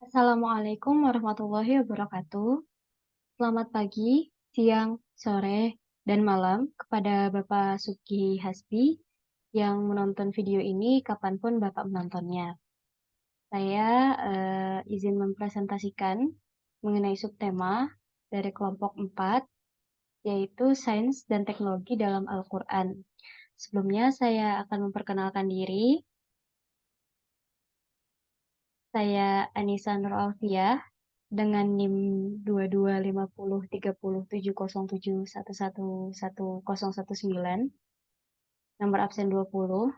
Assalamualaikum warahmatullahi wabarakatuh. Selamat pagi, siang, sore, dan malam kepada Bapak Suki Hasbi yang menonton video ini kapanpun Bapak menontonnya. Saya izin mempresentasikan mengenai subtema dari kelompok 4, yaitu Sains dan Teknologi dalam Al-Quran. Sebelumnya saya akan memperkenalkan diri. Saya Anissa Nur Alfiah dengan NIM 2250307071111019, nomor absen 20.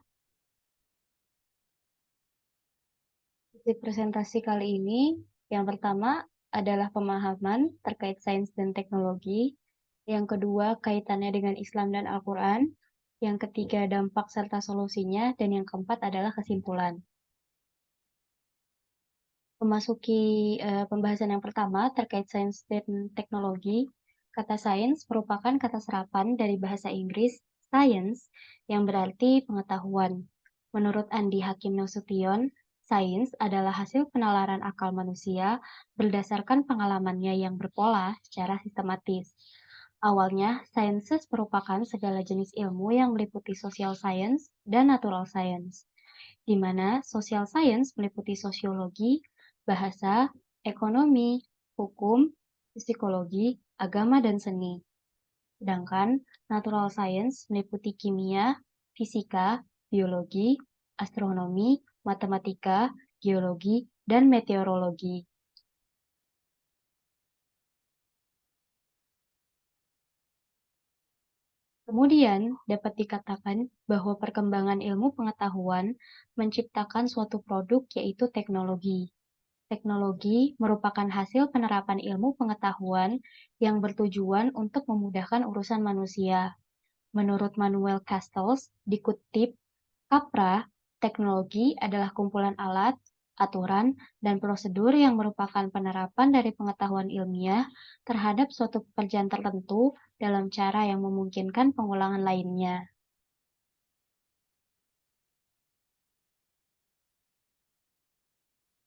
Di presentasi kali ini, yang pertama adalah pemahaman terkait sains dan teknologi, yang kedua kaitannya dengan Islam dan Al-Quran, yang ketiga dampak serta solusinya, dan yang keempat adalah kesimpulan. Memasuki pembahasan yang pertama terkait sains dan teknologi, kata sains merupakan kata serapan dari bahasa Inggris science yang berarti pengetahuan. Menurut Andi Hakim Nasution, sains adalah hasil penalaran akal manusia berdasarkan pengalamannya yang berpola secara sistematis. Awalnya, sainses merupakan segala jenis ilmu yang meliputi social science dan natural science, di mana social science meliputi sosiologi, bahasa, ekonomi, hukum, psikologi, agama, dan seni. Sedangkan natural science meliputi kimia, fisika, biologi, astronomi, matematika, geologi, dan meteorologi. Kemudian, dapat dikatakan bahwa perkembangan ilmu pengetahuan menciptakan suatu produk, yaitu teknologi. Teknologi merupakan hasil penerapan ilmu pengetahuan yang bertujuan untuk memudahkan urusan manusia. Menurut Manuel Castells, dikutip, Kapra, teknologi adalah kumpulan alat, aturan, dan prosedur yang merupakan penerapan dari pengetahuan ilmiah terhadap suatu pekerjaan tertentu dalam cara yang memungkinkan pengulangan lainnya.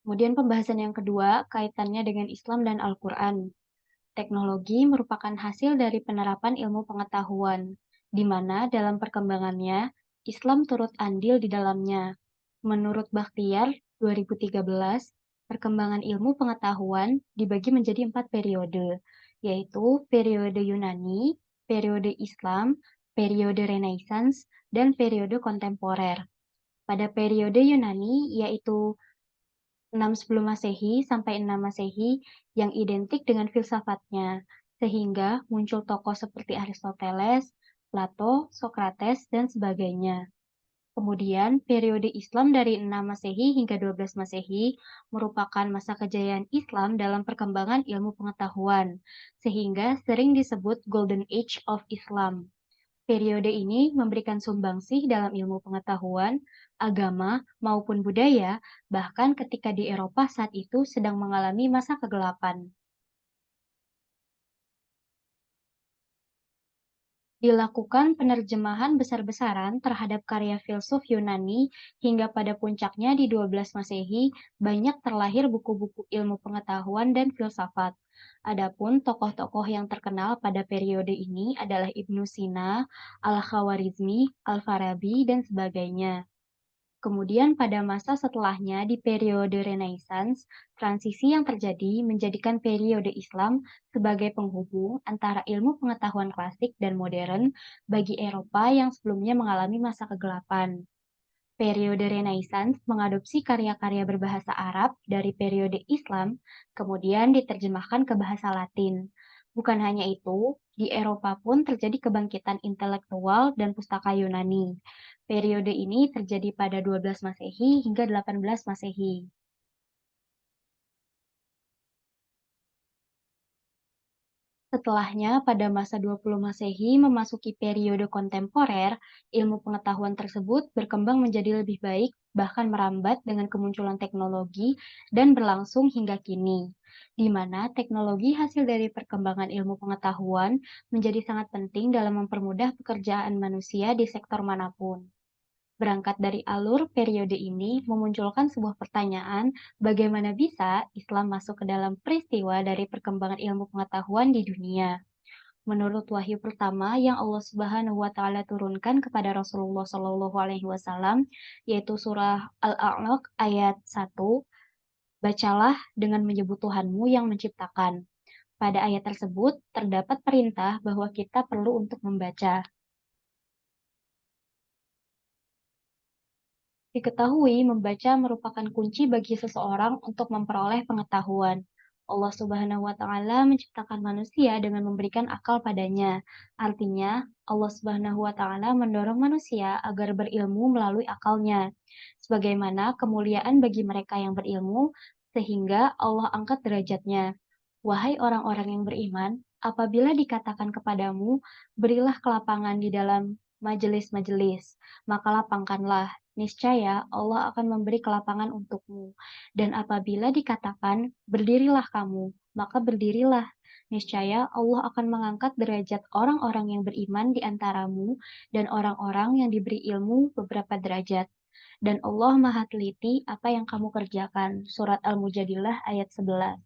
Kemudian pembahasan yang kedua, kaitannya dengan Islam dan Al-Quran. Teknologi merupakan hasil dari penerapan ilmu pengetahuan, di mana dalam perkembangannya, Islam turut andil di dalamnya. Menurut Bakhtiar, 2013, perkembangan ilmu pengetahuan dibagi menjadi 4 periode, yaitu periode Yunani, periode Islam, periode Renaissance, dan periode kontemporer. Pada periode Yunani, yaitu 6 sebelum Masehi sampai 6 Masehi yang identik dengan filsafatnya, sehingga muncul tokoh seperti Aristoteles, Plato, Socrates, dan sebagainya. Kemudian, periode Islam dari 6 Masehi hingga 12 Masehi merupakan masa kejayaan Islam dalam perkembangan ilmu pengetahuan, sehingga sering disebut Golden Age of Islam. Periode ini memberikan sumbangsih dalam ilmu pengetahuan, agama, maupun budaya, bahkan ketika di Eropa saat itu sedang mengalami masa kegelapan. Dilakukan penerjemahan besar-besaran terhadap karya filsuf Yunani hingga pada puncaknya di 12 Masehi, banyak terlahir buku-buku ilmu pengetahuan dan filsafat. Adapun tokoh-tokoh yang terkenal pada periode ini adalah Ibnu Sina, Al-Khawarizmi, Al-Farabi, dan sebagainya. Kemudian pada masa setelahnya di periode Renaissance, transisi yang terjadi menjadikan periode Islam sebagai penghubung antara ilmu pengetahuan klasik dan modern bagi Eropa yang sebelumnya mengalami masa kegelapan. Periode Renaissance mengadopsi karya-karya berbahasa Arab dari periode Islam, kemudian diterjemahkan ke bahasa Latin. Bukan hanya itu, di Eropa pun terjadi kebangkitan intelektual dan pustaka Yunani. Periode ini terjadi pada 12 Masehi hingga 18 Masehi. Setelahnya, pada masa 20 Masehi memasuki periode kontemporer, ilmu pengetahuan tersebut berkembang menjadi lebih baik, bahkan merambat dengan kemunculan teknologi dan berlangsung hingga kini, di mana teknologi hasil dari perkembangan ilmu pengetahuan menjadi sangat penting dalam mempermudah pekerjaan manusia di sektor manapun. Berangkat dari alur periode ini memunculkan sebuah pertanyaan, bagaimana bisa Islam masuk ke dalam peristiwa dari perkembangan ilmu pengetahuan di dunia? Menurut wahyu pertama yang Allah Subhanahu wa taala turunkan kepada Rasulullah Shallallahu alaihi wasallam, yaitu surah Al-A'laq ayat 1, bacalah dengan menyebut Tuhanmu yang menciptakan. Pada ayat tersebut terdapat perintah bahwa kita perlu untuk membaca. Diketahui membaca merupakan kunci bagi seseorang untuk memperoleh pengetahuan. Allah Subhanahu wa taala menciptakan manusia dengan memberikan akal padanya. Artinya, Allah Subhanahu wa taala mendorong manusia agar berilmu melalui akalnya. Sebagaimana kemuliaan bagi mereka yang berilmu, sehingga Allah angkat derajatnya. Wahai orang-orang yang beriman, apabila dikatakan kepadamu, berilah kelapangan di dalam majelis-majelis, maka lapangkanlah. Niscaya Allah akan memberi kelapangan untukmu. Dan apabila dikatakan, berdirilah kamu, maka berdirilah. Niscaya Allah akan mengangkat derajat orang-orang yang beriman di antaramu dan orang-orang yang diberi ilmu beberapa derajat. Dan Allah Maha Teliti apa yang kamu kerjakan. Surat Al-Mujadilah ayat 11.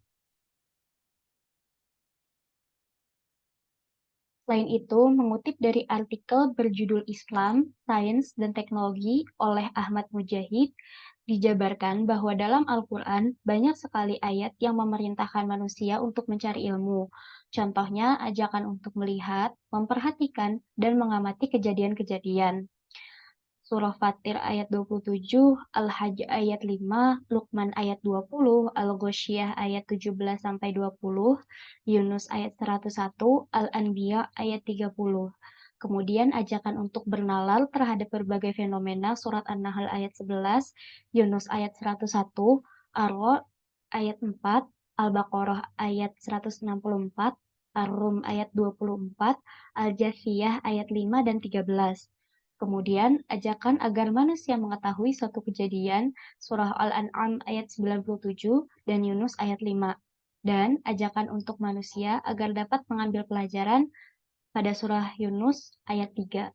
Selain itu, mengutip dari artikel berjudul Islam, Sains, dan Teknologi oleh Ahmad Mujahid, dijabarkan bahwa dalam Al-Quran banyak sekali ayat yang memerintahkan manusia untuk mencari ilmu. Contohnya, ajakan untuk melihat, memperhatikan, dan mengamati kejadian-kejadian. Surah Fatir ayat 27, Al-Hajj ayat 5, Luqman ayat 20, Al-Ghoshiyah ayat 17-20, Yunus ayat 101, Al-Anbiya ayat 30. Kemudian ajakan untuk bernalar terhadap berbagai fenomena surat An-Nahl ayat 11, Yunus ayat 101, Ar-Ra'd ayat 4, Al-Baqarah ayat 164, Ar-Rum ayat 24, Al-Jathiyah ayat 5 dan 13. Kemudian, ajakan agar manusia mengetahui suatu kejadian, surah Al-An'am ayat 97 dan Yunus ayat 5. Dan ajakan untuk manusia agar dapat mengambil pelajaran pada surah Yunus ayat 3.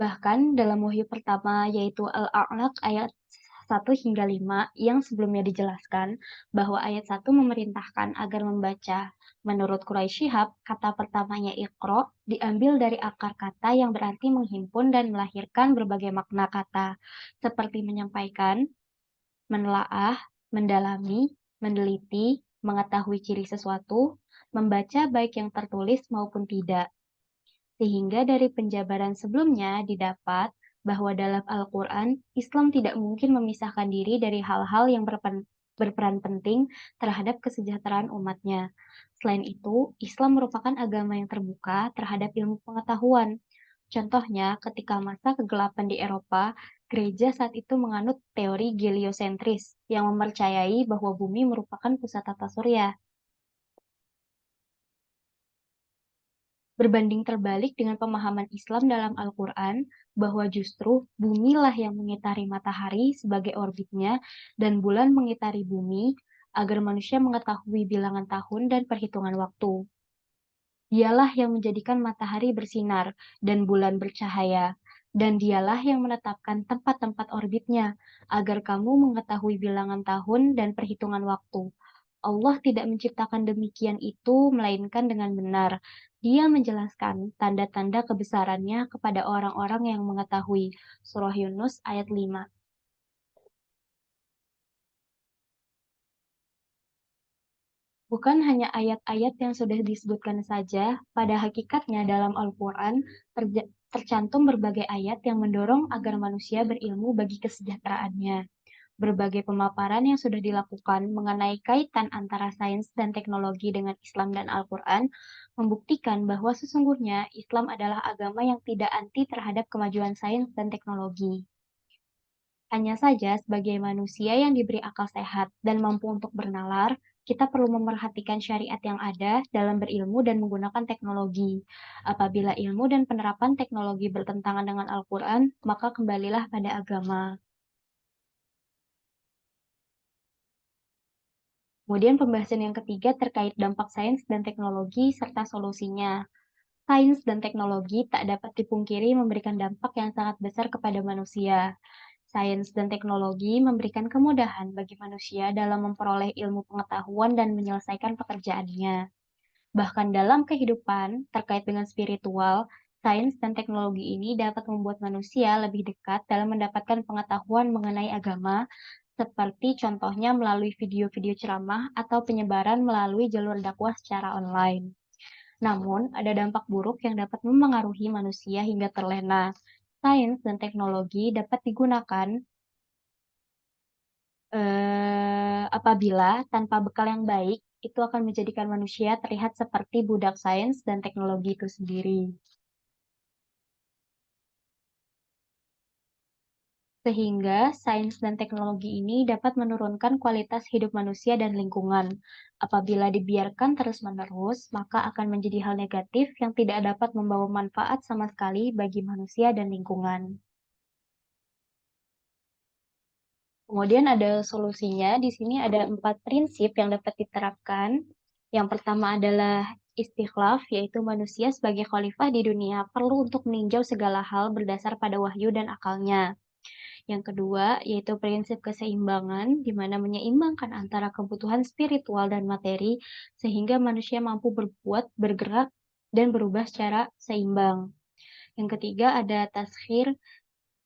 Bahkan dalam wahyu pertama yaitu Al-A'laq ayat 1 hingga 5 yang sebelumnya dijelaskan bahwa ayat 1 memerintahkan agar membaca. Menurut Quraisy Shihab, kata pertamanya Iqra diambil dari akar kata yang berarti menghimpun dan melahirkan berbagai makna kata, seperti menyampaikan, menelaah, mendalami, meneliti, mengetahui ciri sesuatu, membaca baik yang tertulis maupun tidak. Sehingga dari penjabaran sebelumnya didapat bahwa dalam Al-Quran, Islam tidak mungkin memisahkan diri dari hal-hal yang berperan penting terhadap kesejahteraan umatnya. Selain itu, Islam merupakan agama yang terbuka terhadap ilmu pengetahuan. Contohnya, ketika masa kegelapan di Eropa, gereja saat itu menganut teori geliosentris yang mempercayai bahwa bumi merupakan pusat tata surya. Berbanding terbalik dengan pemahaman Islam dalam Al-Quran, bahwa justru bumilah yang mengitari matahari sebagai orbitnya dan bulan mengitari bumi, agar manusia mengetahui bilangan tahun dan perhitungan waktu. Dialah yang menjadikan matahari bersinar dan bulan bercahaya, dan dialah yang menetapkan tempat-tempat orbitnya, agar kamu mengetahui bilangan tahun dan perhitungan waktu. Allah tidak menciptakan demikian itu, melainkan dengan benar. Dia menjelaskan tanda-tanda kebesarannya kepada orang-orang yang mengetahui. Surah Yunus ayat 5. Bukan hanya ayat-ayat yang sudah disebutkan saja, pada hakikatnya dalam Al-Quran tercantum berbagai ayat yang mendorong agar manusia berilmu bagi kesejahteraannya. Berbagai pemaparan yang sudah dilakukan mengenai kaitan antara sains dan teknologi dengan Islam dan Al-Quran membuktikan bahwa sesungguhnya Islam adalah agama yang tidak anti terhadap kemajuan sains dan teknologi. Hanya saja sebagai manusia yang diberi akal sehat dan mampu untuk bernalar, kita perlu memperhatikan syariat yang ada dalam berilmu dan menggunakan teknologi. Apabila ilmu dan penerapan teknologi bertentangan dengan Al-Quran, maka kembalilah pada agama. Kemudian pembahasan yang ketiga terkait dampak sains dan teknologi serta solusinya. Sains dan teknologi tak dapat dipungkiri memberikan dampak yang sangat besar kepada manusia. Sains dan teknologi memberikan kemudahan bagi manusia dalam memperoleh ilmu pengetahuan dan menyelesaikan pekerjaannya. Bahkan dalam kehidupan terkait dengan spiritual, sains dan teknologi ini dapat membuat manusia lebih dekat dalam mendapatkan pengetahuan mengenai agama, seperti contohnya melalui video-video ceramah atau penyebaran melalui jalur dakwah secara online. Namun, ada dampak buruk yang dapat memengaruhi manusia hingga terlena. Sains dan teknologi dapat digunakan apabila tanpa bekal yang baik, itu akan menjadikan manusia terlihat seperti budak sains dan teknologi itu sendiri. Sehingga sains dan teknologi ini dapat menurunkan kualitas hidup manusia dan lingkungan. Apabila dibiarkan terus-menerus, maka akan menjadi hal negatif yang tidak dapat membawa manfaat sama sekali bagi manusia dan lingkungan. Kemudian ada solusinya, di sini ada 4 prinsip yang dapat diterapkan. Yang pertama adalah istikhlaf, yaitu manusia sebagai khalifah di dunia perlu untuk meninjau segala hal berdasar pada wahyu dan akalnya. Yang kedua, yaitu prinsip keseimbangan, di mana menyeimbangkan antara kebutuhan spiritual dan materi, sehingga manusia mampu berbuat, bergerak, dan berubah secara seimbang. Yang ketiga ada taskhir,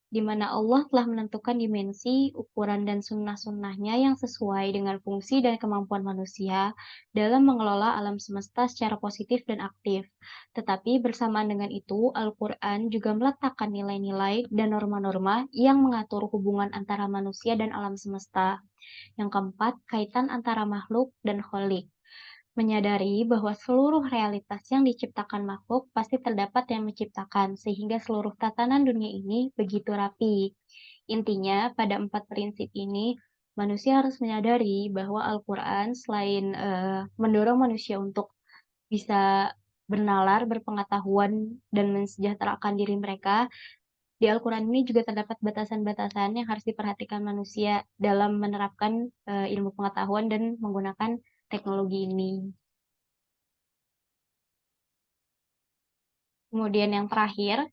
di mana Allah telah menentukan dimensi, ukuran, dan sunnah-sunnahnya yang sesuai dengan fungsi dan kemampuan manusia dalam mengelola alam semesta secara positif dan aktif. Tetapi bersamaan dengan itu, Al-Quran juga meletakkan nilai-nilai dan norma-norma yang mengatur hubungan antara manusia dan alam semesta. Yang keempat, kaitan antara makhluk dan kholik. Menyadari bahwa seluruh realitas yang diciptakan makhluk pasti terdapat yang menciptakan, sehingga seluruh tatanan dunia ini begitu rapi. Intinya, pada 4 prinsip ini, manusia harus menyadari bahwa Al-Quran selain mendorong manusia untuk bisa bernalar, berpengetahuan, dan mensejahterakan diri mereka, di Al-Quran ini juga terdapat batasan-batasan yang harus diperhatikan manusia dalam menerapkan ilmu pengetahuan dan menggunakan teknologi ini. Kemudian yang terakhir,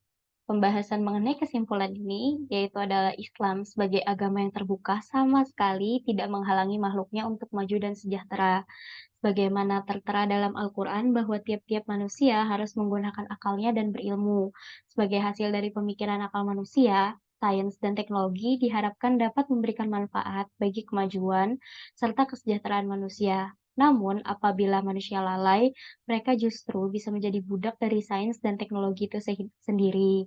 pembahasan mengenai kesimpulan ini, yaitu adalah Islam sebagai agama yang terbuka sama sekali tidak menghalangi makhluknya untuk maju dan sejahtera. Sebagaimana tertera dalam Al-Quran bahwa tiap-tiap manusia harus menggunakan akalnya dan berilmu. Sebagai hasil dari pemikiran akal manusia, sains dan teknologi diharapkan dapat memberikan manfaat bagi kemajuan serta kesejahteraan manusia. Namun, apabila manusia lalai, mereka justru bisa menjadi budak dari sains dan teknologi itu sendiri.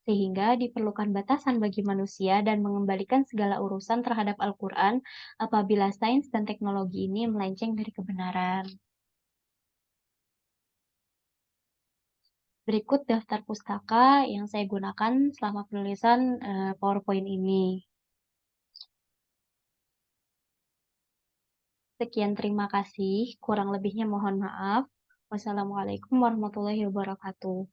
Sehingga diperlukan batasan bagi manusia dan mengembalikan segala urusan terhadap Al-Quran apabila sains dan teknologi ini melenceng dari kebenaran. Berikut daftar pustaka yang saya gunakan selama penulisan PowerPoint ini. Sekian, terima kasih. Kurang lebihnya mohon maaf. Wassalamualaikum warahmatullahi wabarakatuh.